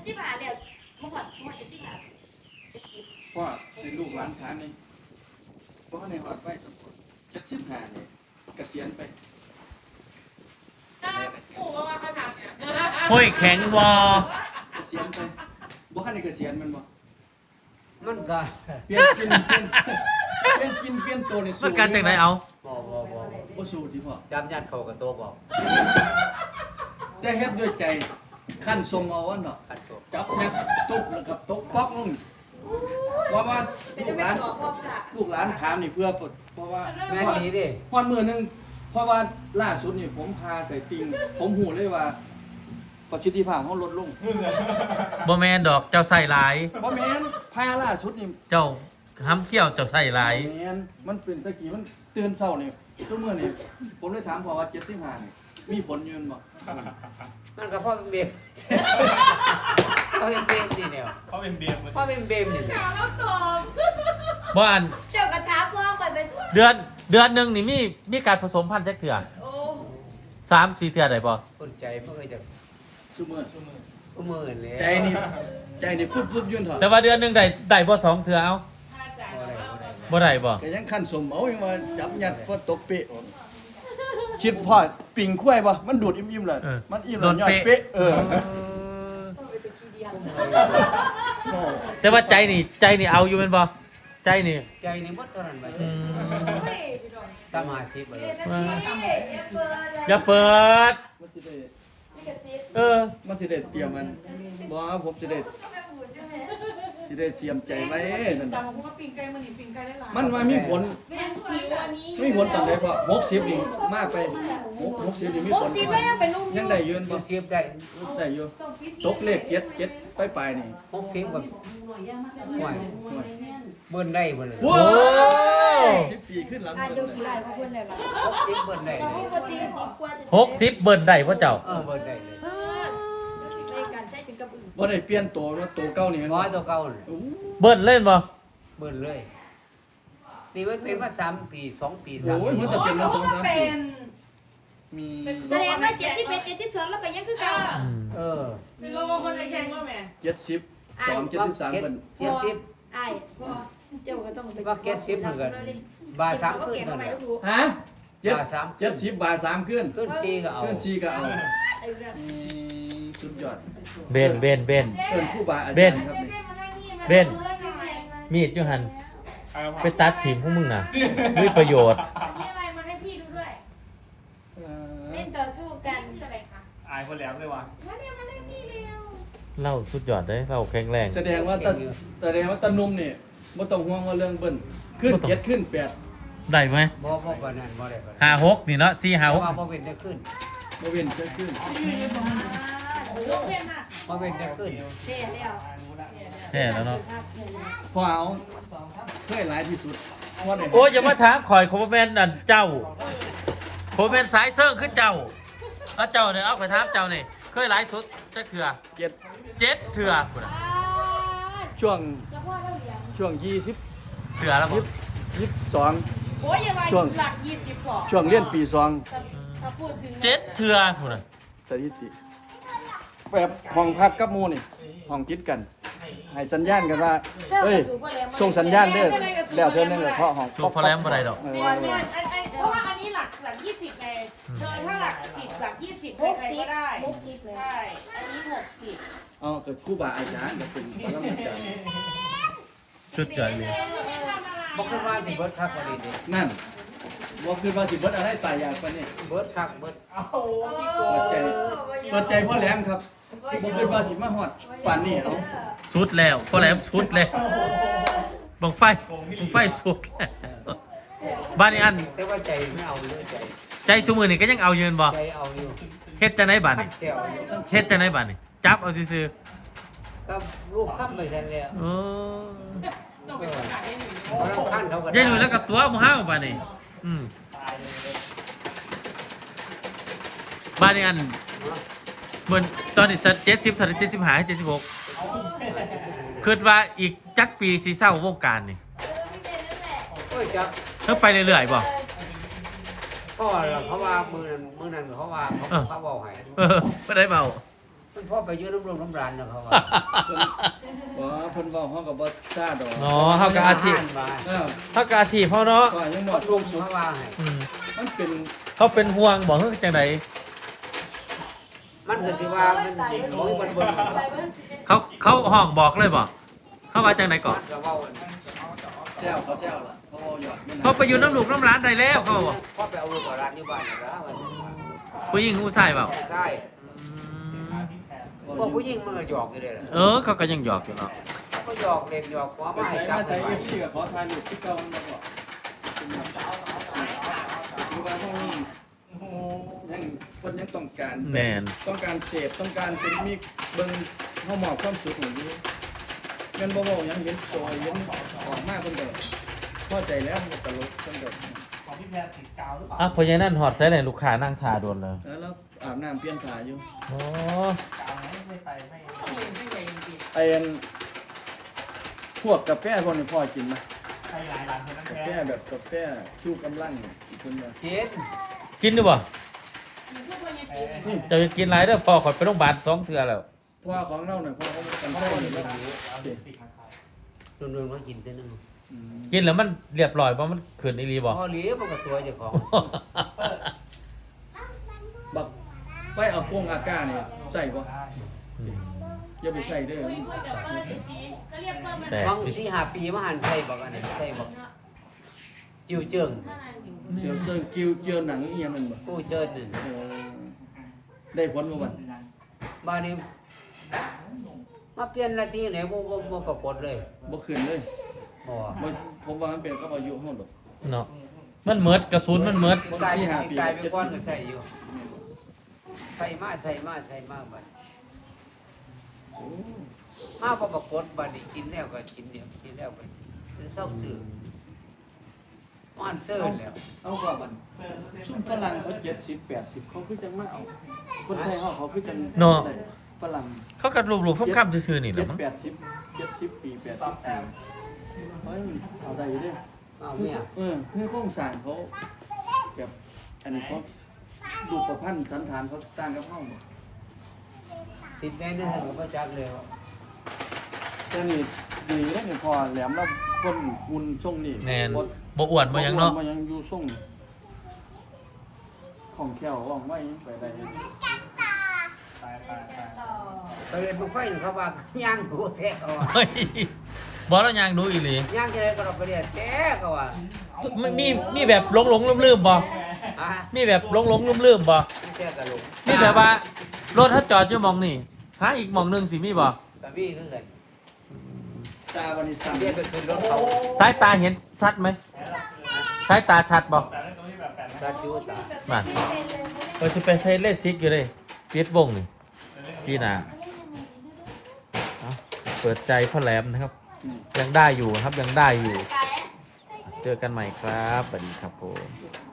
70บาทแล้วเมื่อก่อน70บาท70พ่อเป็นลูกหลานฐานนี่พ่อในหอดไว้สมบูรณ์75นี่เกษียณไป ปู่ว่าเขาทำเนี่ย ห้อยแข็งวอ เกษียณไปบ่คันได้เกษียณมันบ่ มันก็ เปลี่ยนกินเปลี่ยนตัวนี่ มันการจากไหนเอา บ่ บ่สู้ที่พ่อ จำยัดเข้ากับตัวบอก แต่เฮ็ดด้วยใจขั้นทรงเอาเนาะ ขัดตัว จับเนี่ยตุ๊บแล้วก็ตกป๊อกลงว่า เป็น ลู จะ ก เป็ ห น ลาน สอบพ่อค่ะ ลูกหลานถามนี่เพื่อเพราะว่า แม่ดีดิ พอดมือหนึงเพราะว่าล่าสุดนี่ผมพาใส่ติงผมหูเลยว่าประสิทธิภาพเขาลดลง บ่แมนดอกเจ้าใส่หลาย เพราะแม่นพาล่าสุดนี่ เจ้าห้ำเขี้ยวเจ้าใส่หลาย แม่นมันเป็นตะกี้มันเตือนเช้านี่ทุกมื้อนี่ผมเลยถามพ่อว่า75นี่มีผลอยืนบ่ มันก็พ่อเป็นเบมพ่อเป็นเบมนี่เนี่ย เขาเป็นเบียร์ พ่อเป็นเบมนี่ ถามแล้วตอบ บ่อัน เจ้ากระทาพ่อไปไปทั่ว เดือนหนึงนี่มีการผสมพันธุ์จักเถื่อ โอ้ 3-4 เถื่อได้บ่ คนใจเพื่อจะ ซุมื้อ ก็หมื่นเลย ใจนี่ปุ๊บยืนเถอะ แต่ว่าเดือนหนึงได้บ่2เถื่อเอา ถ้าจ่าย บ่ได้บ่ ก็ยังขั้นสมเอายังว่าจับยัดพอตกเป๊ะคิดพ่อปิ่งคุ้ยบ่มันดูดอิ่มๆเลยมันอิ่มแล้วย่อยเป๊ะแต่ว่าใจนี่เอาอยู่แม่นบ่ใจนี่ ใจนี่หมดเท่านั้นไป อืม สมาชิกไปเลย อย่าเปิด มันสิได้ มัน สิได้เตรียมมันบ่ผมสิได้เตรียมใจไว้นั่น แต่มาพูดว่าปิ่งไก่มันนี่ปิ่งไก่ได้หลาย มันว่ามีผล แม่ผิวอันนี้ มีผลตอนใดพอ60นี่มากไป60นี่มีผล 60แล้วยังเป็นลูก ยังได้ยืนบ่ 60ได้ ได้อยู่ตกเลข7ไปนี่ 60ก็ห่วยเบิ้นได้เบิ้นเลย ว้าว10ปีขึ้นหลัง อายุกี่ไรพ่อเพื่อนแล้วล่ะ 60เบิ้นได้ แต่ เลย ปกติ10กว่าจะ 60เบิ่นได้บ่เจ้า เบิ้นได้เลย ในการใช้ถึงกับอื่น บ่ได้เปลี่ยนตัวว่าตัวเก่านี่มัน ร้อยตัวเก่าเลย เบิ่นเล่นบ่ เบิ้นเลยนี่มันเป็นมา3 ปี2 ปี3 โอ้ย ปี มันจะเป็นมา2-3 เป็ ปี น มี แสดงว่า71 72แล้วไปยังคือเก่า เออ เป็นโลคนไอ้แข่งว่าแม่ 72 73เพิ่น 70 อ้ายพ่อเจ้าก็ต้องไป ว่า70เหมือนกันบาท3ขึ้น เก็บ เท่า ทำไม นั้น ลูก ฮะ บาท3 70 บาท3ขึ้น ขึ้น4ก็เอา ขึ้น4ก็เอา ไอ้เรื่อง สุดยอด เบน เอิ้นครูบาอาจารย์ครับนี่ เบนมีดอยู่หั่นไปตัดถิ่มพวกมึงน่ะมีประโยชน์ มีอะไรมาให้พี่ดูด้วย เล่นต่อสู้กัน คืออะไรคะ อายคนแหลมเลยว่ะ มาเนี่ยมาให้พี่เร็ว เล่าสุดยอดเด้เล่าแข็งแรง แสดงว่าตานุ่มนี่บ่ต้องห่วงว่าเรื่องเบิ้นขึ้น7ขึ้น8 ได้ไหม บ่ปานนั้นบ่ได้ปานนั้น 56นี่เนาะ เพราะว่า 456 บ่เป็นจะขึ้น บ่เว้นจะขึ้น ลูกเพื่อนมา บ่เป็นจะขึ้น เท่แล้ว แท้แล้วเนาะ พอเอาเคยหลายที่สุดพอได้ โอ้ยอย่ามาถามข่อยผมบ่แม่นอันเจ้าผมแม่นสายเซิงคือเจ้าเอาเจ้าเนี่ยเอาไปถามเจ้านี่เคยหลายสุดจักเถื่อ 7 7เถื่อพุ่นน่ะ ช่วง จะพ่อเราเหลียง ช่วง20 เถื่อแล้วบ่ 22 โอ้ยยังไง ช่วง หลัก20กว่า ช่วงเรียนปี2 ถ้าพูดถึง 7เถื่อพุ่นน่ะ สถิติแบบห้องพักกับหมู่นี่ห้องคิดกันให้สัญญาณกันว่าเฮ้ยส่งสัญญาณเด้อแล้วเธอนึงก็เคาะห้อง สู้พอแลมบ่ได้ดอก เออ เพราะว่าอันนี้หลัก20ไงเธอถ้าหลัก10หลัก20ใครๆก็ได้ 60เลย ใช่ อันนี้60 เอาก็ครูบาอาจารย์ก็เป็นปรมาจารย์ สุดยอดเลย บ่คิดว่าสิเบิดคักบ่ดีเด้ นั่นบ่คือว่าสิเบิดอะไรตายอยากปานนี้ เบิดคักเบิด เปิดใจพ่อแหลมครับบ่คือว่าสิมาฮอดปานนี้เอา สุดแล้วพอแลมสุดแล้วบังไฟสุดแล้วบ้านนี้อัน แต่ว่าใจไม่เอาเลยใจ ใจซุมือนี่ก็ยังเอายืนบ่ ใจเอาอยู่ เฮ็ดจังได๋บัด คั นี่ ดแก้วอยู่ เฮ็ดจังได๋บัดนี่จับเอาซื่อ ก็รูปค้ำไปซั่นแล้ว ๆโอ้ ต้องไปประกาศให้หนู บ่รำคาญเขาก็ ยายหนุ่ยแล้วก็ตัวหมู่เฮาบัดนี่บ้านนี้อันเหมือนตอนนี้70เท่าไหร่75 76คิดว่าอีกจักปีสิเศร้าวงการนี่ โอ้ยจัก เพิ่นไปเรื่อยๆบ่ พ่อเราเขาว่ามือนั้นเขาว่าเขาบอกให้ บ่ได้เบา ม มันพ่อไปอยืนน้ำลงน้ำรานนะเขาว่า เพิ่นเว้าเฮาก็บ่ซ่าดอก เนาะเฮาก็อาชีพ มา เออ เฮาก็อาชีพเฮาเนาะ ก็ยัง หม บ่ ด ร ล ว ง มสุข เขาว่าให้ อืม มันเป็น เขาเป็นห่วงบ่เฮ้ยจังได มันก็สิว่ามันโอ้ยบนบนมัน เขาห้องบอกเลยบ่เขาว่าจังไดก่อน ก็เว้า แซวเขาแซวล่ะเขาเอาหยอดนี่นะ เขาไปอยู่น้ำลูกน้ำร้านได้แล้วเขาบอก พ่อไปเอาลูกเอาหลานอยู่บ้านแล้ว ผู้หญิงผู้ชายเปล่า ใช่ อืม พวกผู้หญิงมันก็หยอกอยู่เลยล่ะ เขาก็ยังหยอกอยู่เนาะ ก็หยอกเล่นหยอกหัว ไป มาให้ ใส่ จับ มา ใส่ ใส่ ไว้ FC ก็ขอถ่ายรูปที่เก่ามันบ่พออยู่ว่าห้องนี้ยังเพิ่นยังต้องการ แมน ต้องการเสพต้องการเป็นมีเบิ่งเฮาหมอบความสุขของอยู่แม่นบ่เว้าหยังเห็นโจยเห็นออกมาเพิ่นก็พอใจแล้วมันก็ตลกเพิ่นก็ อ่ะเพราะฉะนั้นหอดใส่เลยลูกค้านั่งทาโดนเลย แล้วอาบน้ำเปลี่ยนผ้าอยู่ โอ้ ไอ้อันพวกกาแฟพวกนี้พ่อกินไหมกาแฟแบบกาแฟชูกำลังคุณว่า กิน กินดูบ่ นี่ จะไปกินไรเด้อพอขอยไปโรงพยาบาล2 เทื่อแล้ว พ่อของเราเนี่ยพ่อเขาเป็นไส้อยู่แล้ว นุ่นๆมากินเท่านึง กินแล้วมันเรียบร้อยบ่มันขึ้นอีหลีบ่ พอเหลียวมันก็ตัวเจ้าของ บักไปเอาโป่งอากาเนี่ยใส่บ่ อืม อย่าไปใส่เด้อ คุยกับเบอร์สีก็เรียกเบอร์มัน แต่ บาง4-5 ปีมาหันใส่บอกอันนี้ใส่บอกจิ้วเจิ้ง เสียวเซิงกิ้วเจียวหนังอีหยังนั่นบ่ กู้เจิ้นนี่ เออได้ผลบ่บัด บ้านนี้มาเปลี่ยนหน้าที่ไหนบ่ปรากฏเลย บ่ขึ้นเลย บ่ บ่ผมว่ามันเป็นกับอายุเฮาดอก เนาะมันเหมิดกระสุนมันเหมิด มีกายเป็นก้อนก็ใส่อยู่ใส่มาบัดมาบ่ปรากฏบัดนี้กินแล้วก็กินแล้วกินแล้วก็เศร้าซื่อม่อนซื่อแล้ว เอากว่าบัดฝรั่งเขา70 80เขาคือจังมาเอาคนไทยเขาคือจังได้ฝรั่ง เขาก็รูปๆค่ำๆซื่อๆนี่แหละมั้ง 70 ปี80 ปีเฮ้ยเอาได้อยู่เด้ เอาเนี่ย คือโครงสร้างเขาแบบอันนี้เขาดูประพันธ์สันฐานเขาต่างกับเฮาหมด ติดแม่นึงก็บ่จักแล้ว แต่นี่ดีแล้วนี่พอแหลมแล้วคนหุ่นทรงนี่ แน่นบ่อ้วนบ่หยังเนาะ บ่ยังอยู่ทรงของแขวว่องไว้ไปได้ ไปเรียนบ่ไฟนี่เขาว่าย่างดูแท้เขาว่า เฮ้ยบ่แล้วยังดูอีหลี ย่างจะได้ก็เราไปเรียนแท้เขาว่า มีแบบหลงๆลืมๆบ่ ฮะ มีแบบหลงๆลืมๆบ่ แท้กะลูก มีแบบว่ารถถ้าจอดอยู่หมองนี่หาอีกหมองหนึงสิมีบ่ ตะบี้คือกัน ตาวันนี้สั่น เรียนไปขึ้นรถเขา สายตาเห็นชัดไหมสายตาชัดบ่ ดัดอยู่ตา มาเออสิไปใช้เลขซิกอยู่เลยปิดวงนี่พี่นาเอาเปิดใจพ่อแหลมนะครับ ยังได้อยู่นะครับยังได้อยู่ เจอกันใหม่ครับสวัสดีครับผม